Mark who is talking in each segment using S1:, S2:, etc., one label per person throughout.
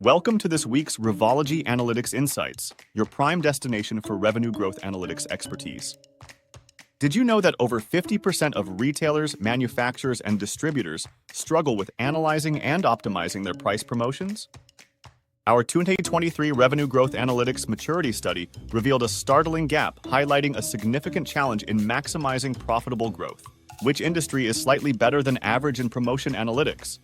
S1: Welcome to this week's Revology Analytics Insights, your prime destination for revenue growth analytics expertise. Did you know that over 50% of retailers, manufacturers, and distributors struggle with analyzing and optimizing their price promotions? Our 2023 Revenue Growth Analytics Maturity Study revealed a startling gap, highlighting a significant challenge in maximizing profitable growth. Which industry is slightly better than average in promotion analytics?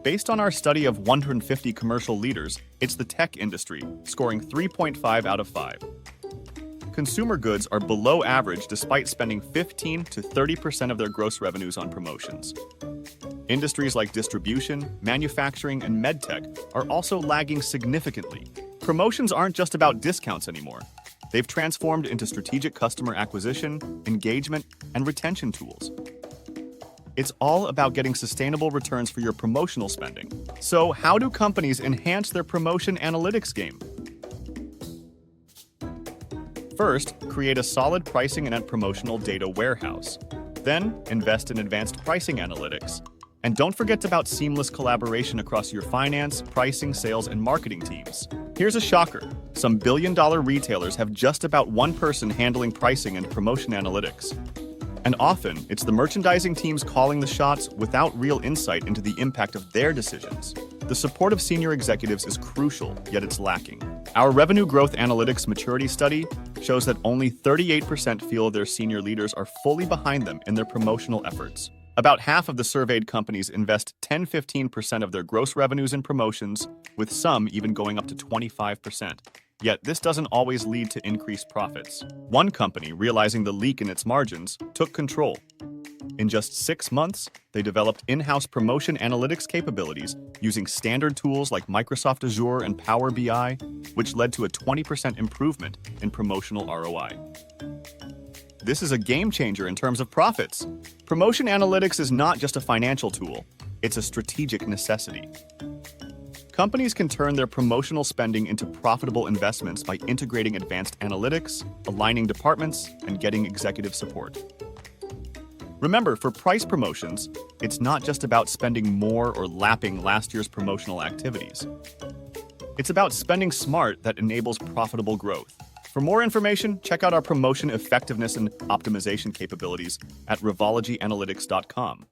S1: Based on our study of 150 commercial leaders, it's the tech industry, scoring 3.5 out of 5. Consumer goods are below average despite spending 15 to 30% of their gross revenues on promotions. Industries like distribution, manufacturing, and medtech are also lagging significantly. Promotions aren't just about discounts anymore. They've transformed into strategic customer acquisition, engagement, and retention tools. It's all about getting sustainable returns for your promotional spending. So, how do companies enhance their promotion analytics game? First, create a solid pricing and promotional data warehouse. Then, invest in advanced pricing analytics. And don't forget about seamless collaboration across your finance, pricing, sales, and marketing teams. Here's a shocker. Some billion-dollar retailers have just about one person handling pricing and promotion analytics. And often, it's the merchandising teams calling the shots without real insight into the impact of their decisions. The support of senior executives is crucial, yet it's lacking. Our Revenue Growth Analytics Maturity Study shows that only 38% feel their senior leaders are fully behind them in their promotional efforts. About half of the surveyed companies invest 10-15% of their gross revenues in promotions, with some even going up to 25%. Yet, this doesn't always lead to increased profits. One company, realizing the leak in its margins, took control. In just 6 months, they developed in-house promotion analytics capabilities using standard tools like Microsoft Azure and Power BI, which led to a 20% improvement in promotional ROI. This is a game changer in terms of profits. Promotion analytics is not just a financial tool, it's a strategic necessity. Companies can turn their promotional spending into profitable investments by integrating advanced analytics, aligning departments, and getting executive support. Remember, for price promotions, it's not just about spending more or lapping last year's promotional activities. It's about spending smart that enables profitable growth. For more information, check out our promotion effectiveness and optimization capabilities at revologyanalytics.com.